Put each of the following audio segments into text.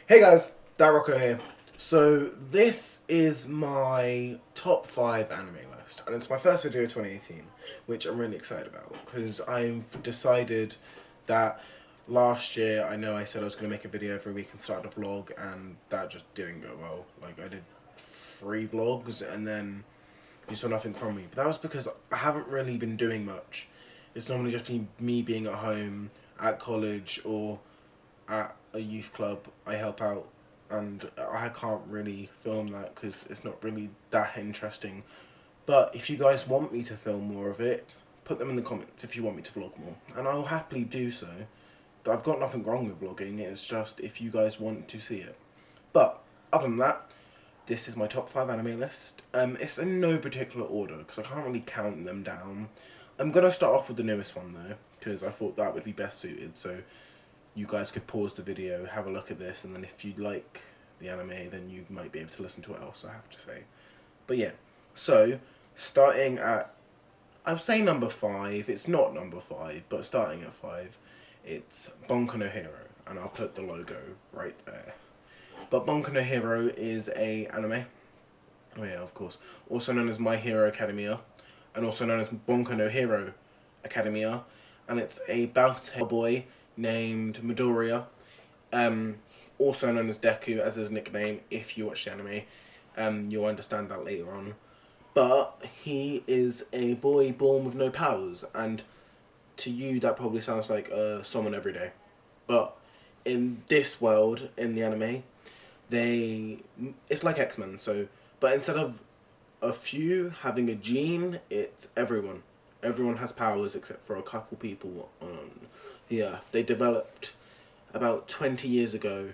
Hey guys, Rocco here. So this is my top 5 anime list, and it's my first video of 2018, which I'm really excited about because I've decided that last year I know I said I was going to make a video every week and start a vlog, and that just didn't go well. Like I did 3 vlogs and then you saw nothing from me. But that was because I haven't really been doing much. It's normally just been me being at home, at college, or at a youth club. I help out, and I can't really film that because it's not really that interesting. But if you guys want me to film more of it, put them in the comments if you want me to vlog more, and I'll happily do so. I've got nothing wrong with vlogging, it's just if you guys want to see it. But other than that, this is my top 5 anime list. It's in no particular order because I can't really count them down. I'm gonna start off with the newest one though, because I thought that would be best suited. So you guys could pause the video, have a look at this, and then if you like the anime, then you might be able to listen to what else I have to say. But yeah, so starting at, I would say number 5. It's not number 5, but starting at 5, it's Boku no Hero, and I'll put the logo right there. But Boku no Hero is a anime. Oh yeah, of course. Also known as My Hero Academia, and also known as Boku no Hero Academia, and it's about a boy named Midoriya, also known as Deku as his nickname. If you watch the anime, you'll understand that later on. But he is a boy born with no powers, and to you that probably sounds like someone every day. But in this world, in the anime, it's like X-Men. So, but instead of a few having a gene, it's everyone. Everyone has powers except for a couple people on the Earth. They developed about 20 years ago.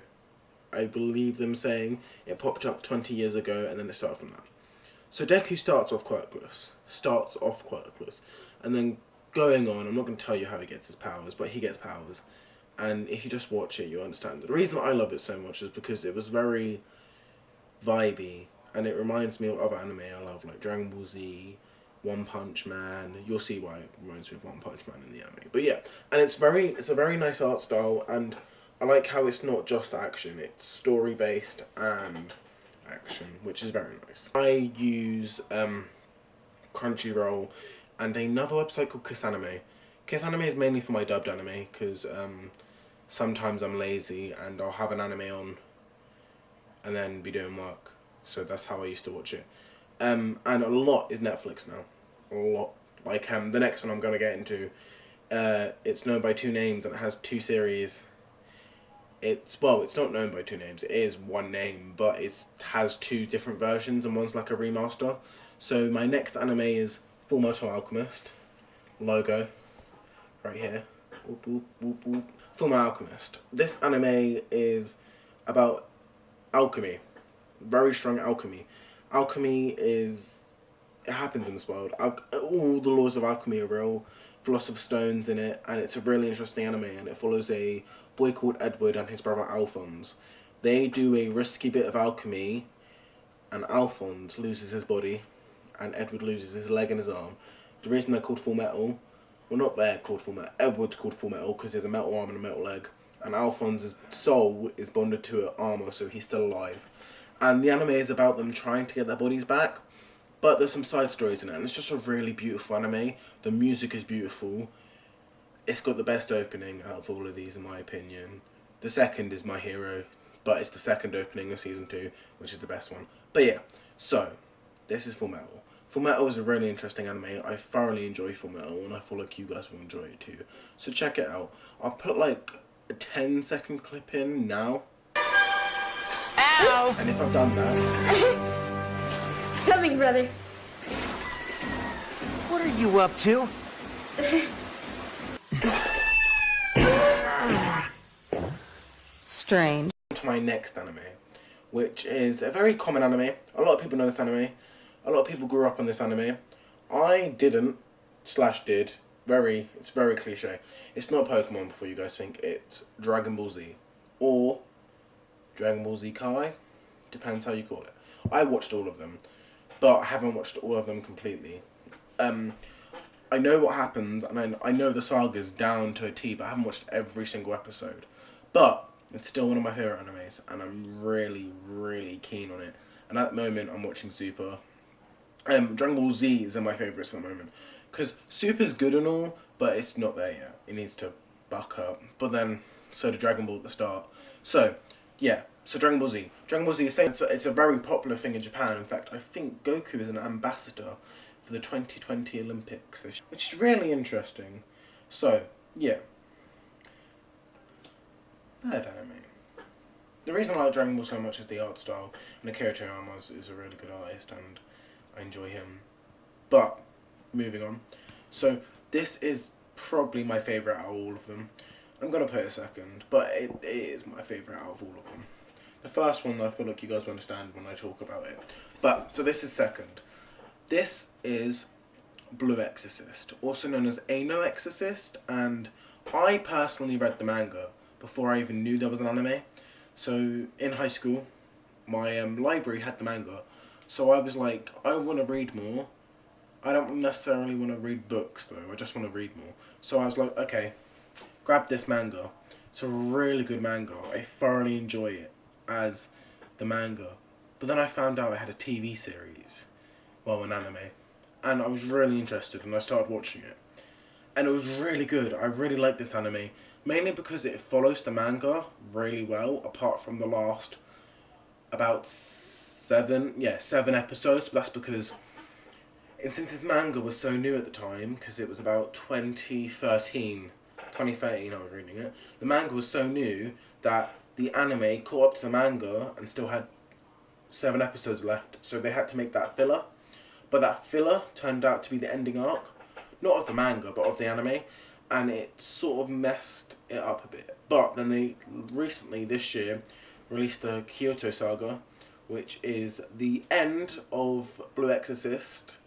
I believe them saying it popped up 20 years ago, and then it started from that. So Deku starts off quirkless. And then going on, I'm not going to tell you how he gets his powers, but he gets powers. And if you just watch it, you'll understand. The reason I love it so much is because it was very vibey, and it reminds me of other anime I love, like Dragon Ball Z, One Punch Man. You'll see why it reminds me of One Punch Man in the anime. But yeah, and it's a very nice art style, and I like how it's not just action, it's story based and action, which is very nice. I use Crunchyroll and another website called Kiss Anime. Kiss Anime is mainly for my dubbed anime because sometimes I'm lazy and I'll have an anime on and then be doing work. So that's how I used to watch it. And a lot is Netflix now. A lot. Like the next one I'm going to get into, it's known by 2 names and it has 2 series. It's not known by 2 names. It is 1 name, but it has 2 different versions and one's like a remaster. So my next anime is Fullmetal Alchemist. Logo. Right here. Boop, boop, boop, boop. Fullmetal Alchemist. This anime is about alchemy. Very strong alchemy. It happens in this world. All the laws of alchemy are real. Philosopher's Stone's in it, and it's a really interesting anime, and it follows a boy called Edward and his brother Alphonse. They do a risky bit of alchemy, and Alphonse loses his body, and Edward loses his leg and his arm. The reason they're called Full Metal, well, not they're called Full Metal, Edward's called Full Metal because he has a metal arm and a metal leg, and Alphonse's soul is bonded to an armor, so he's still alive. And the anime is about them trying to get their bodies back, but there's some side stories in it, and it's just a really beautiful anime. The music is beautiful. It's got the best opening out of all of these, in my opinion. The second is My Hero, but it's the second opening of season 2, which is the best one. But yeah, so this is Full Metal. Full Metal is a really interesting anime. I thoroughly enjoy Full Metal, and I feel like you guys will enjoy it too. So check it out. I'll put like a 10-second clip in now. Ow! And if I've done that... Coming, brother. What are you up to? Strange. To my next anime, which is a very common anime. A lot of people know this anime. A lot of people grew up on this anime. I didn't, / did. It's very cliche. It's not Pokemon before you guys think. It's Dragon Ball Z. Or Dragon Ball Z Kai. Depends how you call it. I watched all of them, but I haven't watched all of them completely. I know what happens, and I know the saga's down to a T, but I haven't watched every single episode. But It's still one of my favourite animes, and I'm really, really keen on it. And at the moment, I'm watching Super. Dragon Ball Z is in my favourites at the moment. Because Super's good and all, but it's not there yet. It needs to buck up. But then, so did Dragon Ball at the start. So, yeah. So Dragon Ball Z. Dragon Ball Z is it's a very popular thing in Japan. In fact, I think Goku is an ambassador for the 2020 Olympics this year, which is really interesting. So, yeah. Third anime. The reason I like Dragon Ball so much is the art style, and Akira Toriyama is a really good artist, and I enjoy him. But, moving on. So, this is probably my favourite out of all of them. I'm going to put it second, but it is my favourite out of all of them. The first one, I feel like you guys will understand when I talk about it. But, so this is second. This is Blue Exorcist, also known as Ano Exorcist, and I personally read the manga before I even knew there was an anime. So, in high school, my library had the manga, so I was like, I want to read more. I don't necessarily want to read books, though, I just want to read more. So I was like, okay, grab this manga. It's a really good manga. I thoroughly enjoy it as the manga. But then I found out it had a TV series, well, an anime, and I was really interested, and I started watching it. And it was really good. I really like this anime, mainly because it follows the manga really well, apart from the last about seven episodes, but that's because, and since this manga was so new at the time, because it was about 2013 I was reading it, the manga was so new that the anime caught up to the manga and still had 7 episodes left, so they had to make that filler. But that filler turned out to be the ending arc, not of the manga, but of the anime, and it sort of messed it up a bit. But then they recently, this year, released the Kyoto Saga, which is the end of Blue Exorcist,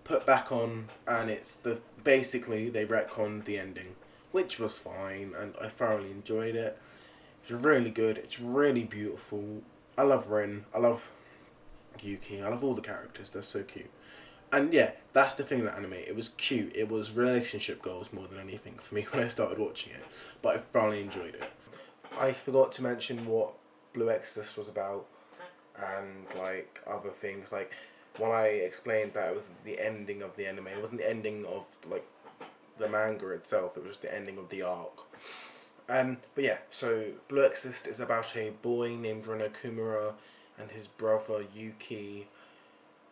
put back on, and it's basically they retconned the ending, which was fine, and I thoroughly enjoyed it. It's really good, it's really beautiful. I love Rin, I love Yuki, I love all the characters, they're so cute. And yeah, that's the thing that anime, it was cute, it was relationship goals more than anything for me when I started watching it, but I thoroughly enjoyed it. I forgot to mention what Blue Exorcist was about, and like other things, like when I explained that it was the ending of the anime, it wasn't the ending of like the manga itself, it was just the ending of the arc. But yeah, so Blue Exorcist is about a boy named Reno Kumura and his brother Yuki.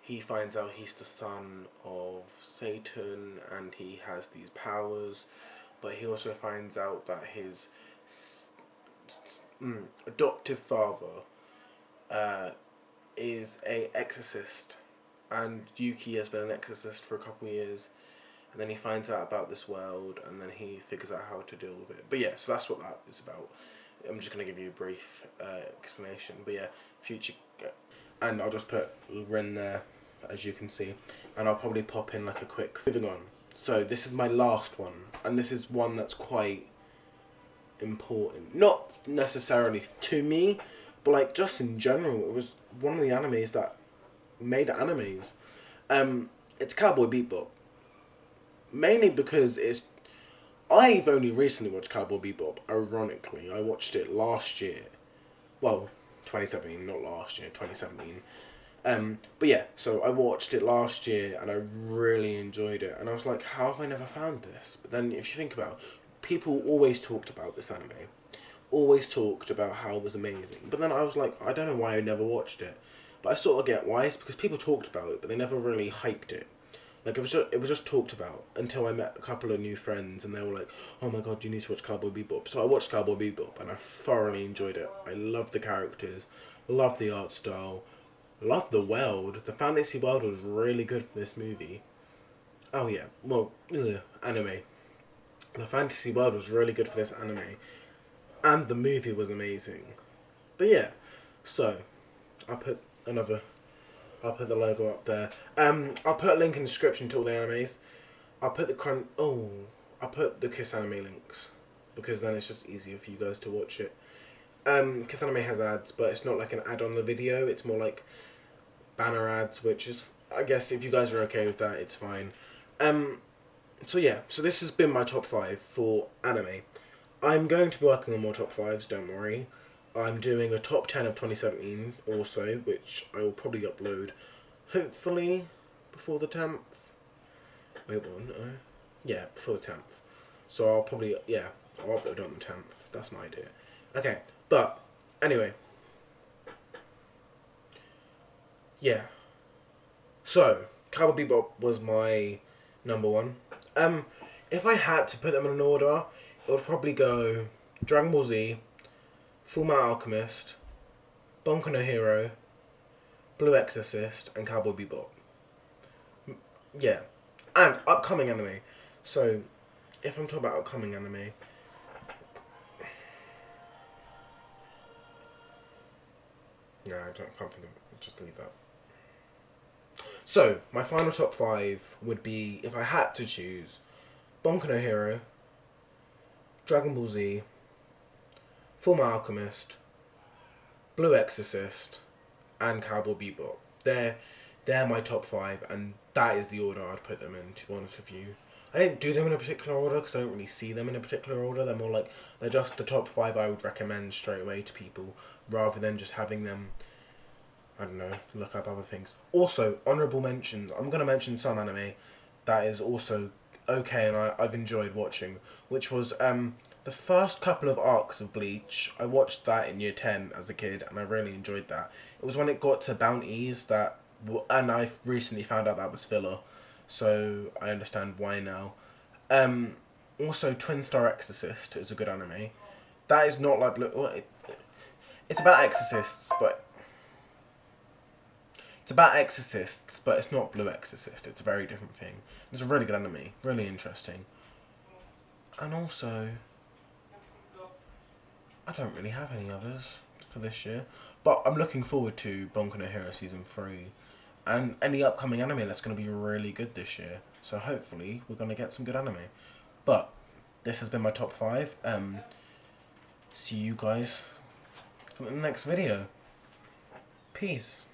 He finds out he's the son of Satan and he has these powers, but he also finds out that his adoptive father is a exorcist, and Yuki has been an exorcist for a couple of years, and then he finds out about this world, and then he figures out how to deal with it. But yeah, so that's what that is about. I'm just going to give you a brief explanation, but yeah, future, and I'll just put Ren there, as you can see, and I'll probably pop in like a quick, moving on. So this is my last one, and this is one that's quite important, not necessarily to me, but like just in general. It was one of the animes that made animes. It's Cowboy Bebop, mainly because I've only recently watched Cowboy Bebop. Ironically, I watched it last year, well, 2017, not last year, 2017. But yeah, so I watched it last year and I really enjoyed it, and I was like, how have I never found this? But then if you think about it, people always talked about this anime, always talked about how it was amazing, but then I was like, I don't know why I never watched it, but I sort of get why. It's because people talked about it, but they never really hyped it. Like, it was just talked about until I met a couple of new friends and they were like, oh my god, you need to watch Cowboy Bebop. So I watched Cowboy Bebop and I thoroughly enjoyed it. I love the characters, love the art style, love the world. The fantasy world was really good for this movie. Oh yeah, well, anime. The fantasy world was really good for this anime. And the movie was amazing. But yeah, so I'll put the logo up there. I'll put a link in the description to all the animes. I'll put the Kiss Anime links, because then it's just easier for you guys to watch it. Kiss Anime has ads, but it's not like an ad on the video, it's more like banner ads, which is, I guess if you guys are okay with that, it's fine. So yeah, so this has been my top 5 for anime. I'm going to be working on more top 5s, don't worry. I'm doing a top 10 of 2017 also, which I will probably upload hopefully before the 10th. Wait, what? No. Yeah, before the 10th. So I'll probably, yeah, I'll upload on the 10th. That's my idea. Okay, but anyway. Yeah. So, Cowboy Bebop was my number one. If I had to put them in an order, it would probably go Dragon Ball Z, Full Metal Alchemist, Bunko no Hero, Blue Exorcist, and Cowboy Bebop. Yeah. And upcoming anime. So, if I'm talking about upcoming anime, no, can't think of it. Just leave that. So, my final top 5 would be, if I had to choose, Bunko no Hero, Dragon Ball Z, Full Metal Alchemist, Blue Exorcist, and Cowboy Bebop. They're my top 5, and that is the order I'd put them in, to be honest with you. I didn't do them in a particular order because I don't really see them in a particular order. They're more like, they're just the top 5 I would recommend straight away to people, rather than just having them, I don't know, look up other things. Also, honourable mentions. I'm going to mention some anime that is also okay and I've enjoyed watching, which was the first couple of arcs of Bleach. I watched that in year 10 as a kid and I really enjoyed that. It was when it got to Bounties that, and I recently found out that was filler, so I understand why now. Also, Twin Star Exorcist is a good anime. That is not like it's about exorcists, but it's not Blue Exorcist. It's a very different thing. It's a really good anime, really interesting. And also, I don't really have any others for this year, but I'm looking forward to Bunko no Hero Season 3 and any upcoming anime that's going to be really good this year. So hopefully we're going to get some good anime. But this has been my top 5. See you guys for the next video. Peace.